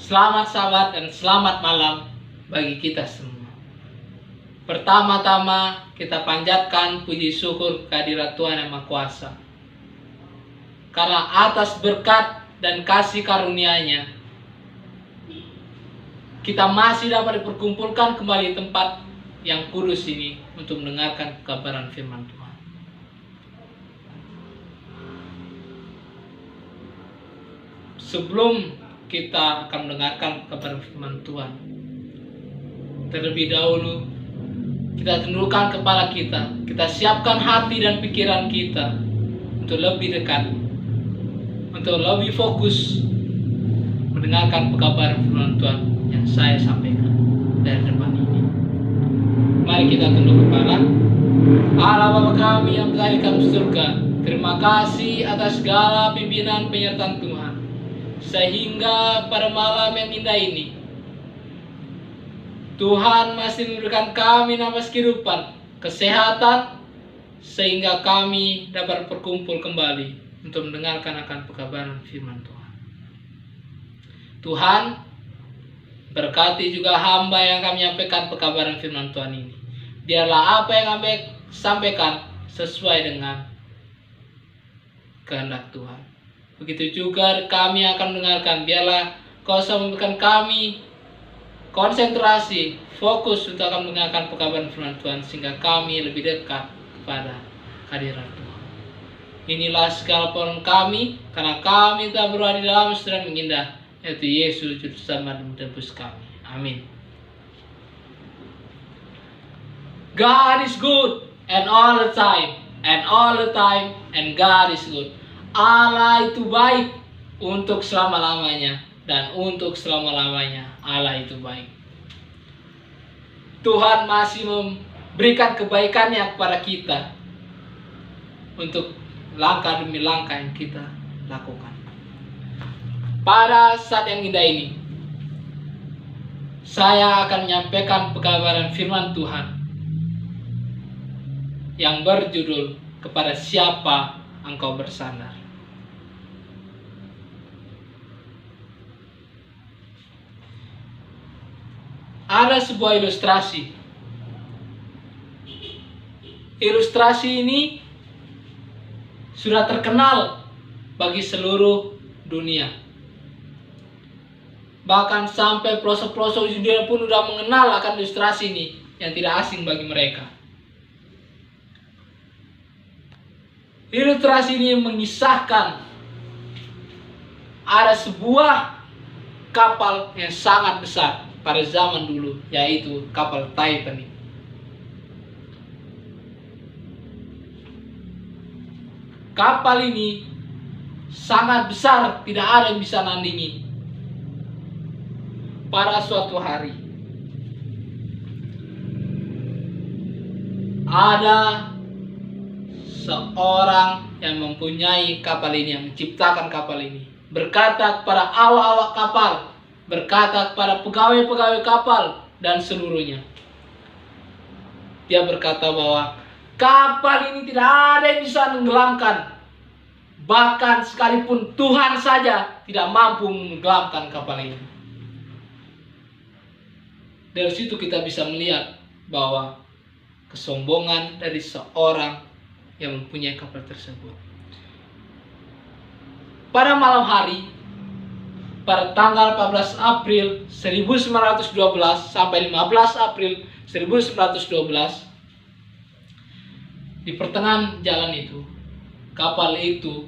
Selamat sahabat dan selamat malam bagi kita semua. Pertama-tama kita panjatkan puji syukur kehadirat Tuhan Yang Maha Kuasa. Karena atas berkat dan kasih karunia-Nya, kita masih dapat diperkumpulkan kembali di tempat yang kudus ini untuk mendengarkan kabaran firman Tuhan. Sebelum kita akan mendengarkan kabar firman Tuhan, terlebih dahulu kita tundukkan kepala kita, kita siapkan hati dan pikiran kita untuk lebih dekat, untuk lebih fokus mendengarkan kabar firman Tuhan yang saya sampaikan dari depan ini. Mari kita tunduk kepala. Allah Bapa kami yang berada di dalam surga, terima kasih atas segala pimpinan penyertaan Tuhan, sehingga pada malam yang indah ini Tuhan masih memberikan kami nafas kehidupan, kesehatan, sehingga kami dapat berkumpul kembali untuk mendengarkan akan pekabaran firman Tuhan. Tuhan, berkati juga hamba yang kami menyampaikan pekabaran firman Tuhan ini. Biarlah apa yang kami sampaikan sesuai dengan kehendak Tuhan. Begitu juga kami akan mendengarkan, biarlah Kau memberikan kami konsentrasi, fokus untuk akan mendengarkan pekabaran firman Tuhan, sehingga kami lebih dekat kepada hadirat Tuhan. Inilah segala pohon kami, karena kami tak berada di dalam sedang mengindah, yaitu Yesus Juru Selamat dan Menebus kami. Amin. God is good and all the time, and God is good. Allah itu baik untuk selama-lamanya, dan untuk selama-lamanya Allah itu baik. Tuhan masih memberikan kebaikannya kepada kita untuk langkah demi langkah yang kita lakukan. Pada saat yang indah ini, saya akan menyampaikan pekabaran firman Tuhan yang berjudul kepada siapa engkau bersandar. Ada sebuah ilustrasi. Ilustrasi ini sudah terkenal bagi seluruh dunia. Bahkan sampai pelosok-pelosok dunia pun sudah mengenal akan ilustrasi ini yang tidak asing bagi mereka. Ilustrasi ini mengisahkan ada sebuah kapal yang sangat besar pada zaman dulu, yaitu kapal Titanic. Kapal ini sangat besar, tidak ada yang bisa nandingi. Pada suatu hari, ada seorang yang mempunyai kapal ini, yang menciptakan kapal ini, berkata kepada awak-awak kapal, berkata kepada pegawai-pegawai kapal dan seluruhnya. Dia berkata bahwa kapal ini tidak ada yang bisa menenggelamkan. Bahkan sekalipun Tuhan saja tidak mampu menenggelamkan kapal ini. Dari situ kita bisa melihat bahwa kesombongan dari seorang yang mempunyai kapal tersebut. Pada malam hari, pada tanggal 14 April 1912 sampai 15 April 1912, di pertengahan jalan itu, kapal itu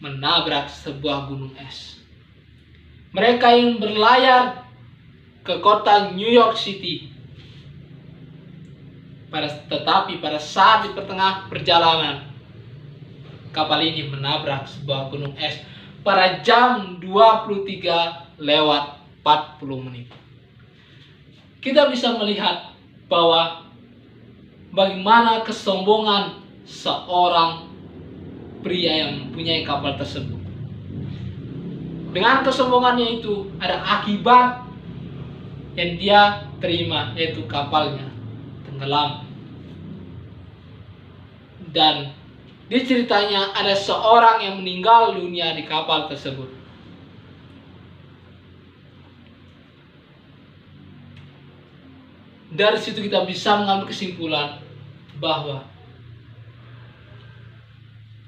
menabrak sebuah gunung es. Mereka ingin berlayar ke kota New York City. Tetapi pada saat di pertengah perjalanan, kapal ini menabrak sebuah gunung es pada jam 23:40. Kita bisa melihat bahwa bagaimana kesombongan seorang pria yang mempunyai kapal tersebut. Dengan kesombongannya itu ada akibat yang dia terima, yaitu kapalnya tenggelam. Dan di ceritanya ada seorang yang meninggal dunia di kapal tersebut. Dari situ kita bisa mengambil kesimpulan bahwa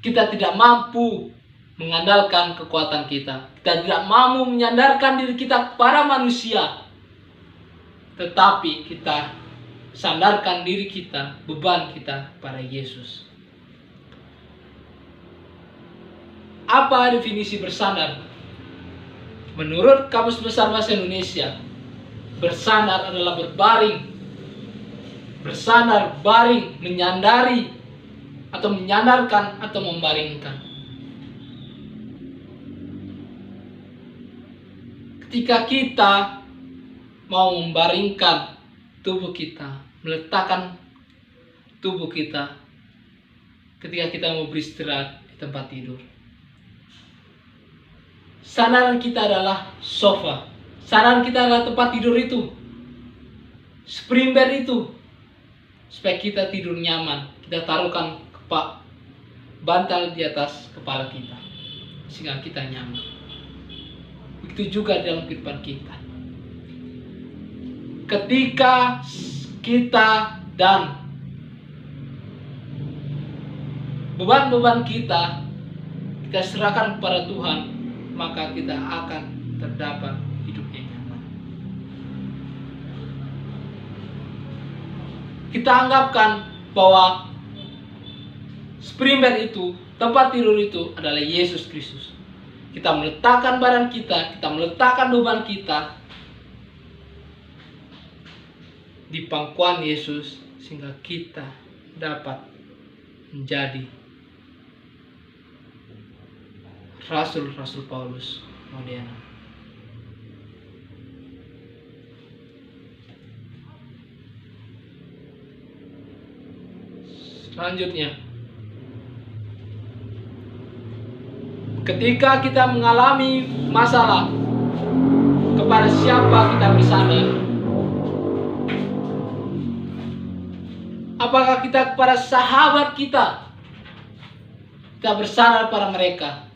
kita tidak mampu mengandalkan kekuatan kita. Kita tidak mampu menyandarkan diri kita kepada manusia. Tetapi kita sandarkan diri kita, beban kita pada Yesus. Apa definisi bersandar? Menurut Kamus Besar Bahasa Indonesia, bersandar adalah berbaring. Bersandar, baring, menyandari, atau menyandarkan, atau membaringkan. Ketika kita mau membaringkan tubuh kita, meletakkan tubuh kita, ketika kita mau beristirahat di tempat tidur, sandaran kita adalah sofa. Sandaran kita adalah tempat tidur itu, spring bed itu, supaya kita tidur nyaman. Kita taruhkan bantal di atas kepala kita, sehingga kita nyaman. Begitu juga dalam kehidupan kita. Ketika kita dan beban-beban kita serahkan kepada Tuhan, maka kita akan terdapat hidup yang nyaman. Kita anggapkan bahwa spring bed itu, tempat tidur itu adalah Yesus Kristus. Kita meletakkan badan kita meletakkan beban kita di pangkuan Yesus, sehingga kita dapat menjadi Rasul-Rasul Paulus modern. Selanjutnya, ketika kita mengalami masalah, kepada siapa kita bersandar? Apakah kita kepada sahabat kita bersandar pada mereka?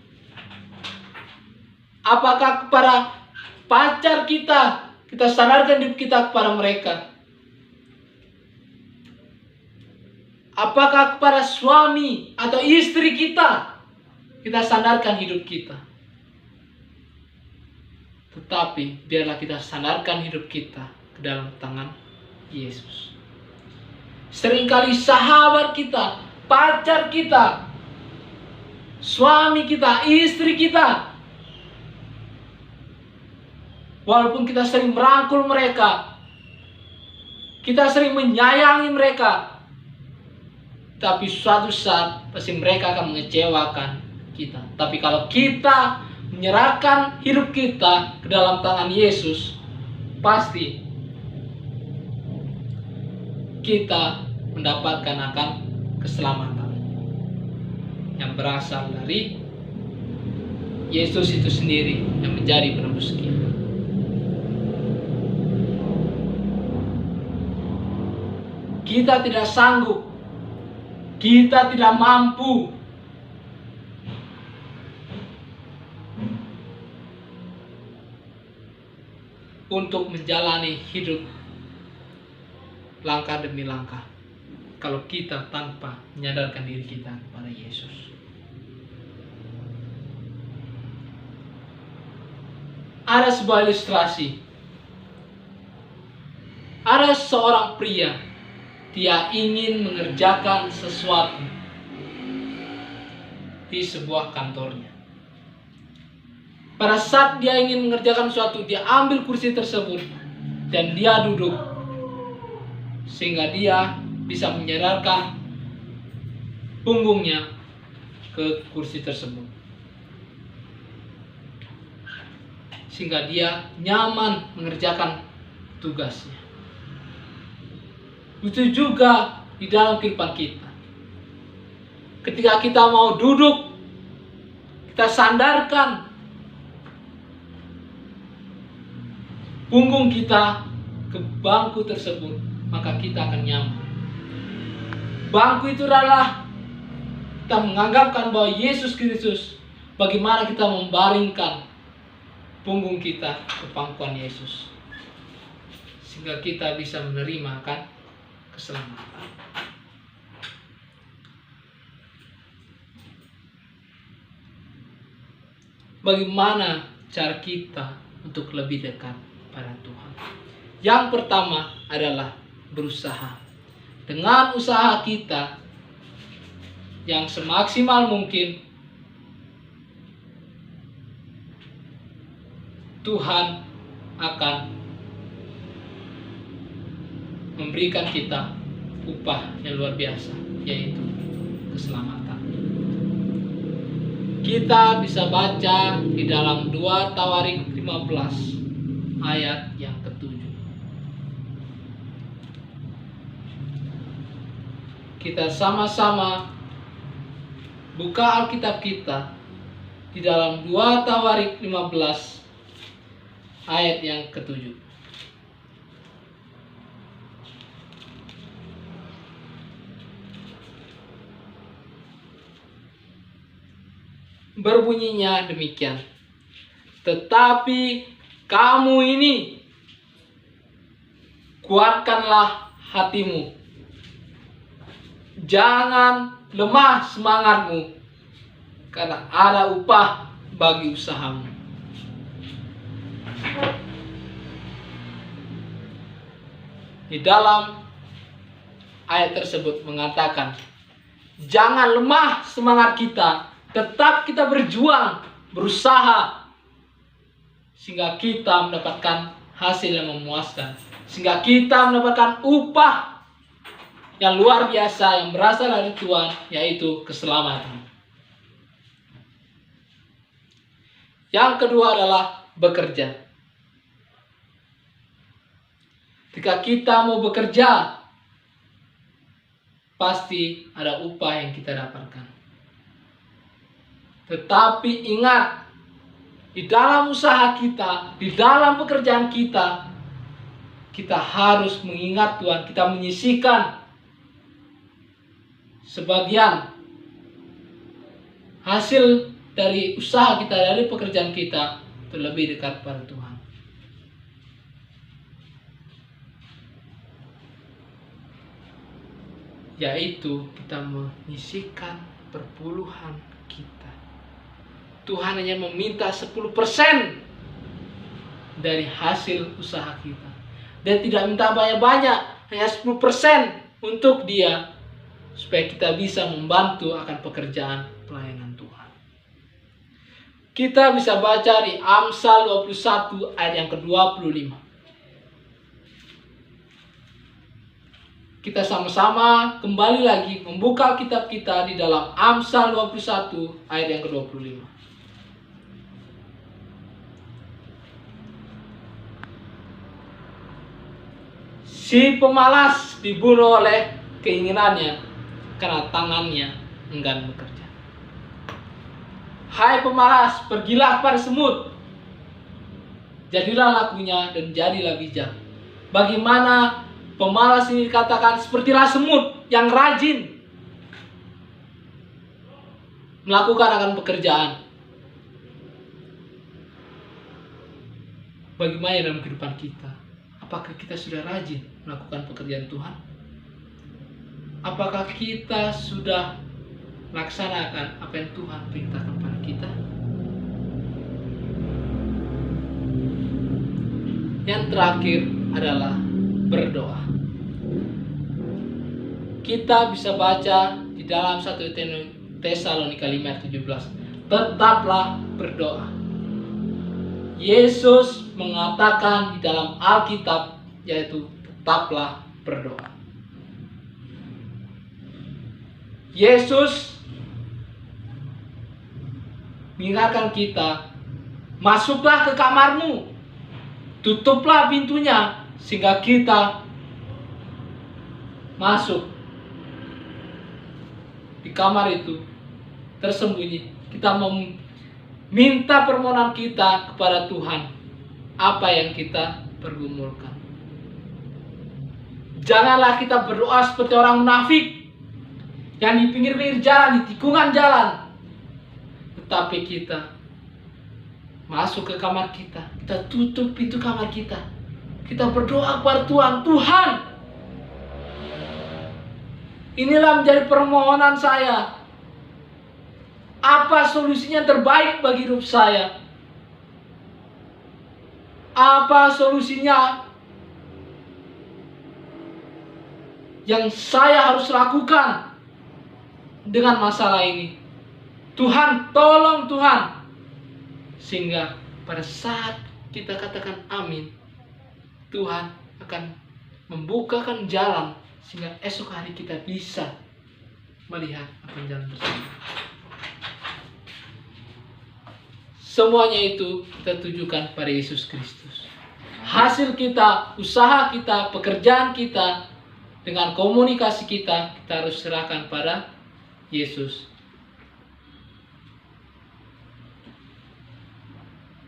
Apakah kepada pacar kita sandarkan hidup kita kepada mereka? Apakah kepada suami atau istri kita sandarkan hidup kita? Tetapi biarlah kita sandarkan hidup kita ke dalam tangan Yesus. Seringkali sahabat kita, pacar kita, suami kita, istri kita, walaupun kita sering merangkul mereka, kita sering menyayangi mereka, tapi suatu saat pasti mereka akan mengecewakan kita. Tapi kalau kita menyerahkan hidup kita ke dalam tangan Yesus, pasti kita mendapatkan akan keselamatan yang berasal dari Yesus itu sendiri yang menjadi penebus kita. Kita tidak sanggup, kita tidak mampu untuk menjalani hidup langkah demi langkah kalau kita tanpa menyadarkan diri kita kepada Yesus. Ada sebuah ilustrasi. Ada seorang pria, dia ingin mengerjakan sesuatu di sebuah kantornya. Pada saat dia ingin mengerjakan sesuatu, dia ambil kursi tersebut dan dia duduk, sehingga dia bisa menyandarkan punggungnya ke kursi tersebut, sehingga dia nyaman mengerjakan tugasnya. Itu juga di dalam kehidupan kita. Ketika kita mau duduk, kita sandarkan punggung kita ke bangku tersebut, maka kita akan nyaman. Bangku itu adalah kita menganggapkan bahwa Yesus Kristus, bagaimana kita membaringkan punggung kita ke pangkuan Yesus, sehingga kita bisa menerima kan keselamatan. Bagaimana cara kita untuk lebih dekat pada Tuhan? Yang pertama adalah berusaha. Dengan usaha kita yang semaksimal mungkin, Tuhan akan memberikan kita upah yang luar biasa, yaitu keselamatan. Kita bisa baca di dalam 2 Tawarik 15 ayat yang ke-7. Kita sama-sama buka Alkitab kita di dalam 2 Tawarik 15 ayat yang ke-7. Berbunyinya demikian. Tetapi kamu ini, kuatkanlah hatimu. Jangan lemah semangatmu, karena ada upah bagi usahamu. Di dalam ayat tersebut mengatakan, jangan lemah semangat kita, tetap kita berjuang, berusaha, sehingga kita mendapatkan hasil yang memuaskan, sehingga kita mendapatkan upah yang luar biasa yang berasal dari Tuhan, yaitu keselamatan. Yang kedua adalah bekerja. Jika kita mau bekerja, pasti ada upah yang kita dapatkan. Tetapi ingat, di dalam usaha kita, di dalam pekerjaan kita, kita harus mengingat Tuhan, kita menyisihkan sebagian hasil dari usaha kita, dari pekerjaan kita, untuk lebih dekat pada Tuhan. Yaitu kita menyisihkan perpuluhan kita. Tuhan hanya meminta 10% dari hasil usaha kita. Dia tidak minta banyak-banyak, hanya 10% untuk Dia, supaya kita bisa membantu akan pekerjaan pelayanan Tuhan. Kita bisa baca di Amsal 21 ayat yang ke-25. Kita sama-sama kembali lagi membuka kitab kita di dalam Amsal 21 ayat yang ke-25. Si pemalas dibunuh oleh keinginannya, karena tangannya enggan bekerja. Hai pemalas, pergilah pada semut, jadilah lakunya dan jadilah bijak. Bagaimana pemalas ini dikatakan sepertilah semut yang rajin melakukan akan pekerjaan. Bagaimana dalam kehidupan kita? Apakah kita sudah rajin melakukan pekerjaan Tuhan? Apakah kita sudah melaksanakan apa yang Tuhan perintahkan pada kita? Yang terakhir adalah berdoa. Kita bisa baca di dalam 1 Tesalonika 5:17. Tetaplah berdoa. Yesus mengatakan di dalam Alkitab, yaitu tetaplah berdoa. Yesus mengingatkan kita, masuklah ke kamarmu, tutuplah pintunya, sehingga kita masuk di kamar itu tersembunyi. Kita meminta permohonan kita kepada Tuhan, apa yang kita pergumulkan. Janganlah kita berdoa seperti orang munafik yang di pinggir-pinggir jalan, di tikungan jalan. Tetapi kita masuk ke kamar kita, kita tutup pintu kamar kita, kita berdoa kepada Tuhan, Tuhan, inilah menjadi permohonan saya. Apa solusinya terbaik bagi hidup saya? Apa solusinya yang saya harus lakukan dengan masalah ini? Tuhan, tolong Tuhan. Sehingga pada saat kita katakan amin, Tuhan akan membukakan jalan sehingga esok hari kita bisa melihat akan jalan tersebut. Semuanya itu kita tujukan pada Yesus Kristus. Hasil kita, usaha kita, pekerjaan kita, dengan komunikasi kita, kita harus serahkan pada Yesus.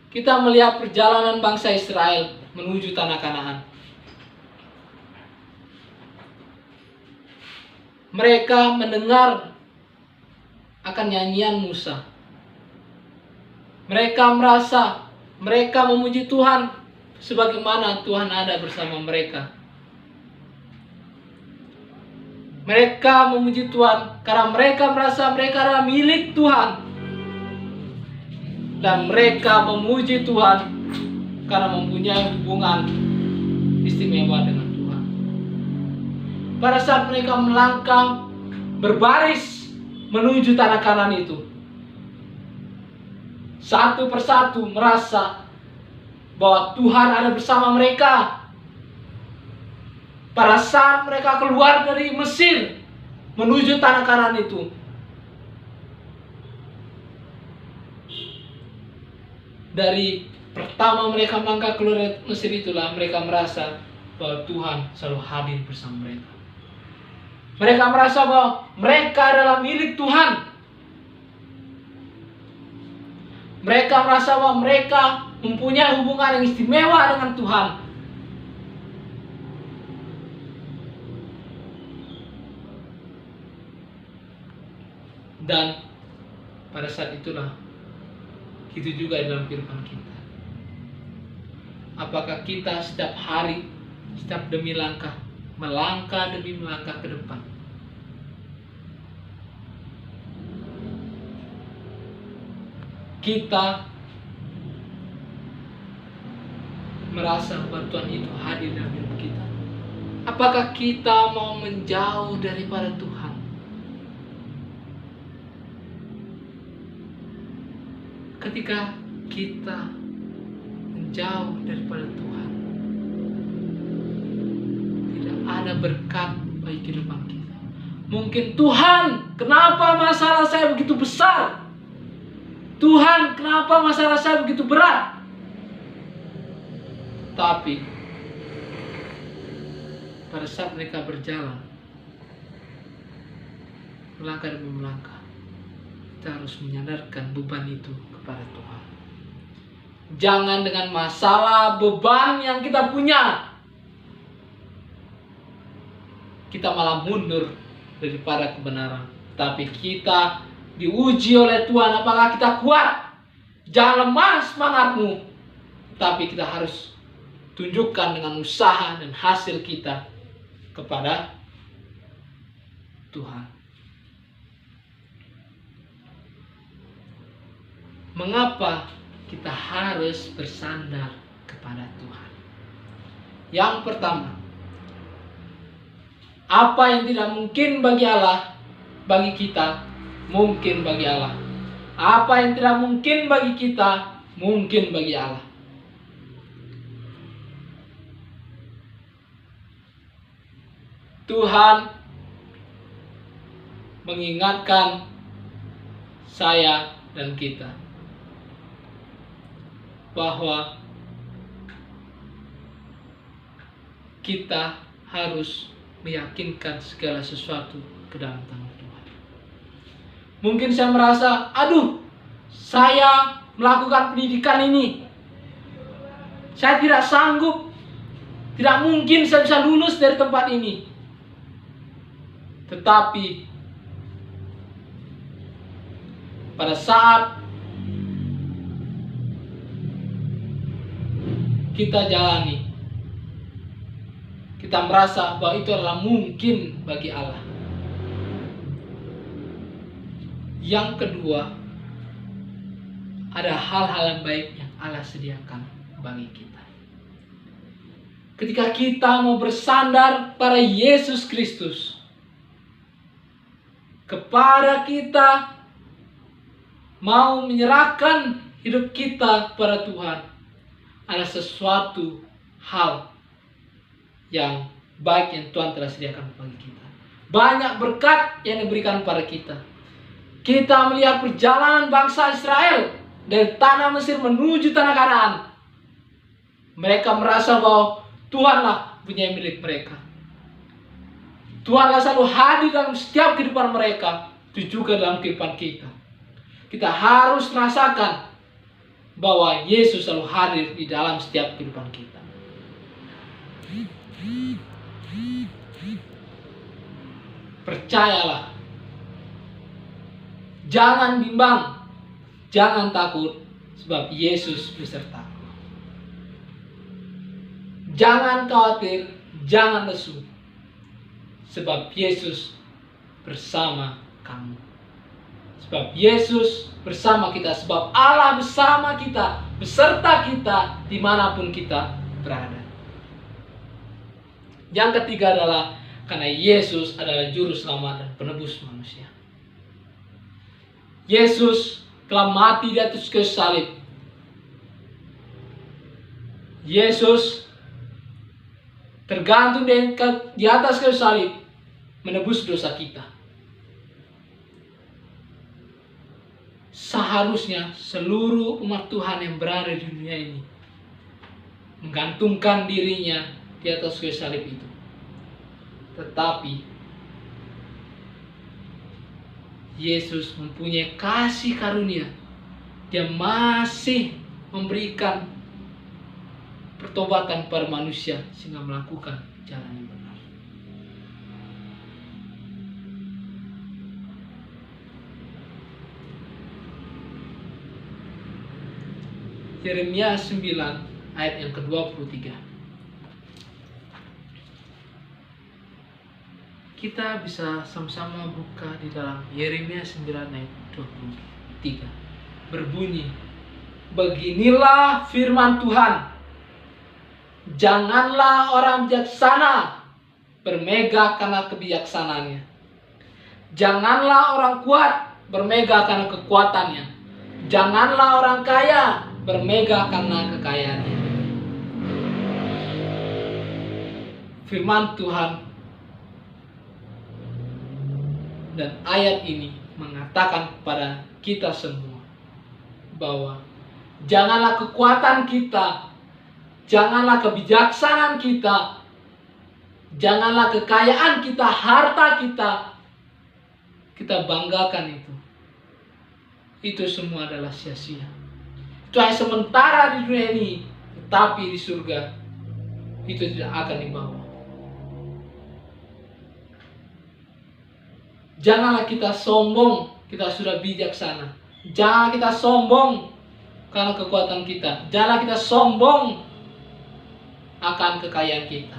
Kita melihat perjalanan bangsa Israel menuju tanah Kanaan. Mereka mendengar akan nyanyian Musa. Mereka merasa mereka memuji Tuhan sebagaimana Tuhan ada bersama mereka. Mereka memuji Tuhan karena mereka merasa mereka adalah milik Tuhan. Dan mereka memuji Tuhan karena mempunyai hubungan istimewa dengan Tuhan. Pada saat mereka melangkah berbaris menuju tanah Kanaan itu, satu persatu merasa bahwa Tuhan ada bersama mereka. Pada saat mereka keluar dari Mesir menuju tanah Kanaan itu, dari pertama mereka melangkah keluar dari Mesir itulah mereka merasa bahwa Tuhan selalu hadir bersama mereka. Mereka merasa bahwa mereka adalah milik Tuhan. Mereka merasa bahwa mereka mempunyai hubungan yang istimewa dengan Tuhan. Dan pada saat itulah itu juga dalam kehidupan kita. Apakah kita setiap hari, setiap demi langkah, melangkah demi melangkah ke depan, kita merasa bahwa Tuhan itu hadir dalam hidup kita? Apakah kita mau menjauh daripada Tuhan? Ketika kita menjauh daripada Tuhan, tidak ada berkat bagi kehidupan kita. Mungkin Tuhan, kenapa masalah saya begitu besar? Tuhan, kenapa masalah saya begitu berat? Tapi pada saat mereka berjalan, melangkah demi melangkah, kita harus menyandarkan beban itu kepada Tuhan. Jangan dengan masalah beban yang kita punya, kita malah mundur daripada kebenaran. Tapi kita diuji oleh Tuhan, apakah kita kuat? Jangan lemah semangatmu, tapi kita harus tunjukkan dengan usaha dan hasil kita kepada Tuhan. Mengapa kita harus bersandar kepada Tuhan? Yang pertama, apa yang tidak mungkin bagi Allah, bagi kita, mungkin bagi Allah. Apa yang tidak mungkin bagi kita, mungkin bagi Allah. Tuhan mengingatkan saya dan kita bahwa kita harus meyakinkan segala sesuatu ke dalam tangan Tuhan. Mungkin saya merasa, aduh, saya melakukan pendidikan ini, saya tidak sanggup, tidak mungkin saya bisa lulus dari tempat ini. Tetapi pada saat kita jalani kita merasa bahwa itu adalah mungkin bagi Allah. Yang kedua, ada hal-hal yang baik yang Allah sediakan bagi kita. Ketika kita mau bersandar pada Yesus Kristus, kepada kita mau menyerahkan hidup kita kepada Tuhan, ada sesuatu hal yang baik yang Tuhan telah sediakan bagi kita. Banyak berkat yang diberikan pada kita. Kita melihat perjalanan bangsa Israel dari tanah Mesir menuju tanah Kanaan. Mereka merasa bahwa Tuhanlah punya milik mereka. Tuhanlah selalu hadir dalam setiap kehidupan mereka. Itu juga dalam kehidupan kita. Kita harus rasakan bahwa Yesus selalu hadir di dalam setiap kehidupan kita. Percayalah. Jangan bimbang. Jangan takut. Sebab Yesus besertaku. Jangan khawatir. Jangan lesu. Sebab Yesus bersama kamu. Sebab Yesus bersama kita. Sebab Allah bersama kita. Beserta kita dimanapun kita berada. Yang ketiga adalah karena Yesus adalah juru selamat dan penebus manusia. Yesus telah mati di atas kayu salib. Yesus tergantung di atas kayu salib menebus dosa kita. Seharusnya seluruh umat Tuhan yang berada di dunia ini menggantungkan dirinya di atas kayu salib itu. Tetapi Yesus mempunyai kasih karunia. Dia masih memberikan pertobatan pada manusia sehingga melakukan jalan yang benar. Yeremia 9 ayat yang ke-23. Kita bisa sama-sama buka di dalam Yeremia 9 ayat 23. Berbunyi, beginilah firman Tuhan. Janganlah orang bijaksana bermegah karena kebijaksanaannya. Janganlah orang kuat bermegah karena kekuatannya. Janganlah orang kaya bermegah karena kekayaannya. Firman Tuhan dan ayat ini mengatakan kepada kita semua bahwa janganlah kekuatan kita, janganlah kebijaksanaan kita, janganlah kekayaan kita, harta kita banggakan itu. Itu semua adalah sia-sia. Itu hanya sementara di dunia ini, tetapi di surga itu tidak akan dibawa. Janganlah kita sombong, kita sudah bijaksana. Jangan kita sombong karena kekuatan kita. Janganlah kita sombong akan kekayaan kita.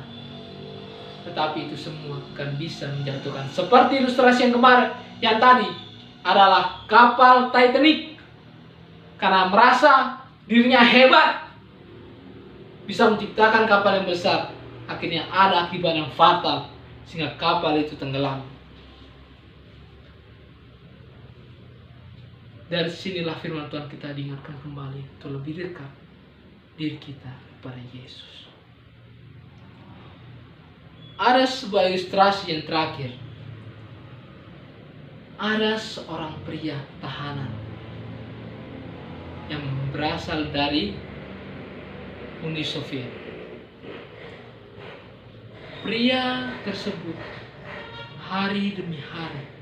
Tetapi itu semua akan bisa menjatuhkan. Seperti ilustrasi yang kemarin, yang tadi adalah kapal Titanic. Karena merasa dirinya hebat, bisa menciptakan kapal yang besar. Akhirnya ada akibat yang fatal, sehingga kapal itu tenggelam. Dari sinilah firman Tuhan kita diingatkan kembali untuk lebih dekat diri kita kepada Yesus. Ada sebuah ilustrasi yang terakhir. Ada seorang pria tahanan yang berasal dari Uni Soviet. Pria tersebut hari demi hari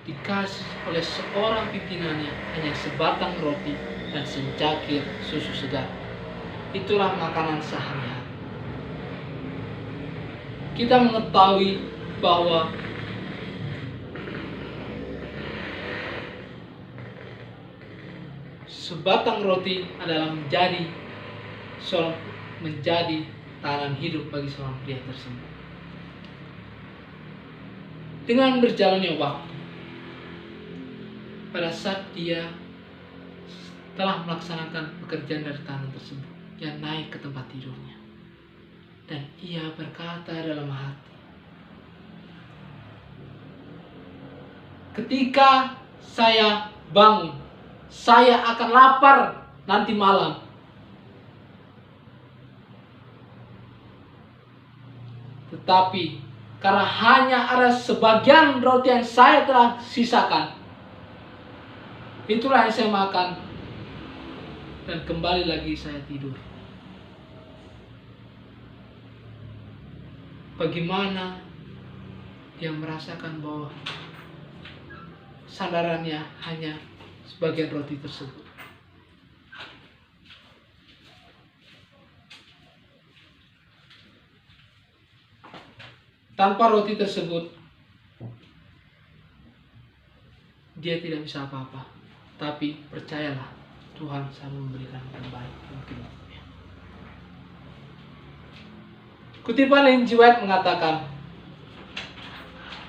dikasih oleh seorang pimpinannya hanya sebatang roti dan secangkir susu segar. Itulah makanan sehari-hari. Kita mengetahui bahwa sebatang roti adalah menjadi tahanan hidup bagi seorang pria tersebut. Dengan berjalannya waktu, pada saat dia telah melaksanakan pekerjaan dari tahanan tersebut, dia naik ke tempat tidurnya. Dan ia berkata dalam hati, ketika saya bangun, saya akan lapar nanti malam. Tetapi karena hanya ada sebagian roti yang saya telah sisakan, itulah yang saya makan, dan kembali lagi saya tidur. Bagaimana dia merasakan bahwa sandarannya hanya sebagian roti tersebut. Tanpa roti tersebut, dia tidak bisa apa-apa. Tapi percayalah, Tuhan selalu memberikan yang terbaik mungkin. Kutipan Ellen G. White mengatakan,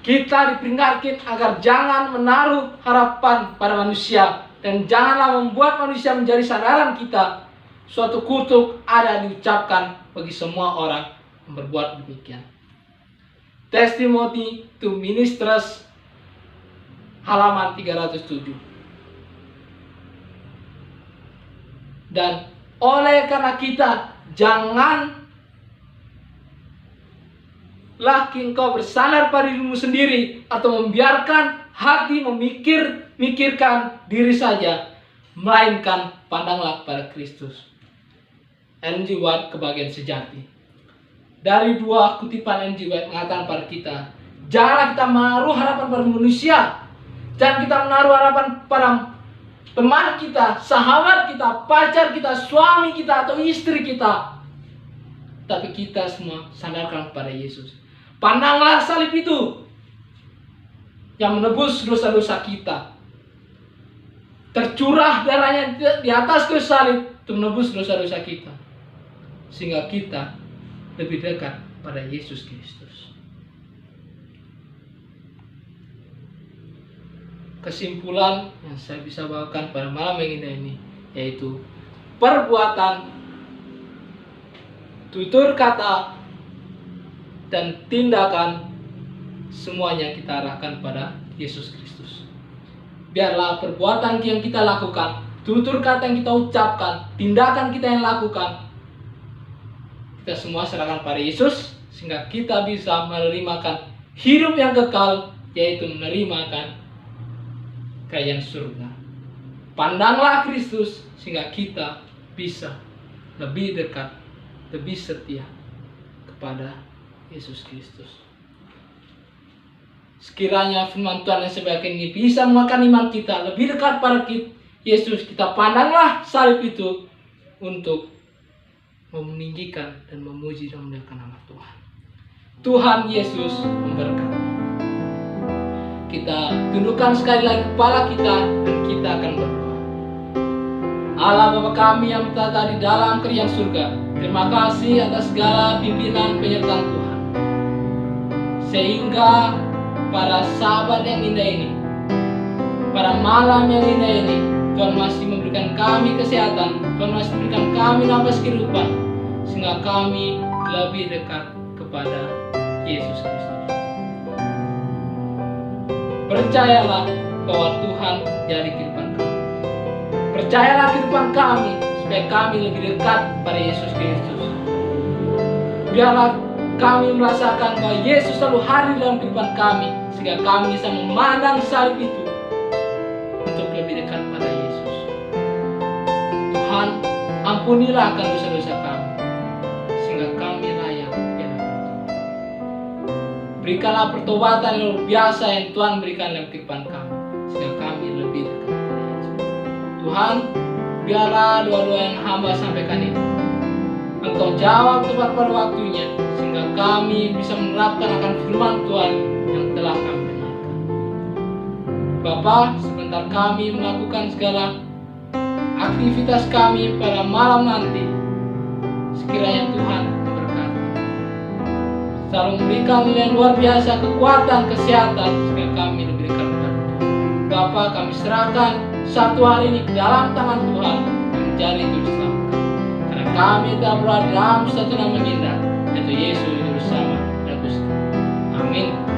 kita diperingatkan agar jangan menaruh harapan pada manusia, dan janganlah membuat manusia menjadi sandaran kita. Suatu kutuk ada diucapkan bagi semua orang yang berbuat demikian. Testimony to Ministers, halaman 307. Dan oleh karena kita, janganlah engkau bersandar pada dirimu sendiri atau membiarkan hati memikirkan diri saja, melainkan pandanglah pada Kristus. Ellen G. White, kebahagiaan sejati. Dari dua kutipan Ellen G. White mengatakan pada kita, janganlah kita menaruh harapan pada manusia, jangan kita menaruh harapan pada teman kita, sahabat kita, pacar kita, suami kita, atau istri kita. Tapi kita semua sandarkan kepada Yesus. Pandanglah salib itu yang menebus dosa-dosa kita. Tercurah darahnya di atas kayu salib untuk menebus dosa-dosa kita, sehingga kita lebih dekat pada Yesus Kristus. Kesimpulan yang saya bisa bawakan pada malam yang indah ini, yaitu perbuatan, tutur kata, dan tindakan, semuanya kita arahkan pada Yesus Kristus. Biarlah perbuatan yang kita lakukan, tutur kata yang kita ucapkan, tindakan kita yang lakukan, kita semua serahkan pada Yesus, sehingga kita bisa menerimakan hidup yang kekal, yaitu menerimakan kerajaan surga. Pandanglah Kristus, sehingga kita bisa lebih dekat, lebih setia kepada Yesus Kristus. Sekiranya firman Tuhan yang sebaik ini bisa menguatkan iman kita lebih dekat pada Yesus, kita pandanglah salib itu untuk meninggikan dan memuji dan memuliakan nama Tuhan. Tuhan Yesus memberkati. Kita tundukkan sekali lagi kepala kita dan kita akan berdoa. Allah Bapa kami yang bertata di dalam kerajaan surga, terima kasih atas segala pimpinan penyertaan Tuhan, sehingga pada sahabat yang indah ini, pada malam yang indah ini, Tuhan masih memberikan kami kesehatan, Tuhan masih memberikan kami nafas kehidupan, sehingga kami lebih dekat kepada Yesus Kristus. Percayalah bahwa Tuhan jadi kehidupan kami. Percayalah kehidupan kami, supaya kami lebih dekat pada Yesus Kristus. Biarlah kami merasakan bahwa Yesus selalu hadir dalam kehidupan kami, sehingga kami bisa memandang salib itu untuk lebih dekat pada Yesus. Tuhan, ampunilah akan dosa-dosa kami, sehingga kami layak di hadapan Tuhan. Berikanlah pertobatan yang luar biasa yang Tuhan berikan dalam kehidupan kami, sehingga kami lebih dekat pada Yesus. Tuhan, biarlah doa-doa yang hamba sampaikan ini Engkau jawab tepat pada waktunya, sehingga kami bisa menerapkan akan firman Tuhan yang telah kami dengarkan. Bapa, sebentar kami melakukan segala aktivitas kami pada malam nanti, sekiranya Tuhan memberkati. selalu memberikan yang luar biasa kekuatan, kesehatan, supaya kami lebih dekat dengan Tuhan. Bapa, kami serahkan satu hari ini ke dalam tangan Tuhan yang menjadi juru selamat. Karena kami telah berada dalam satu nama indah, yaitu Yesus Juru Selamat dan Gusti. Amin.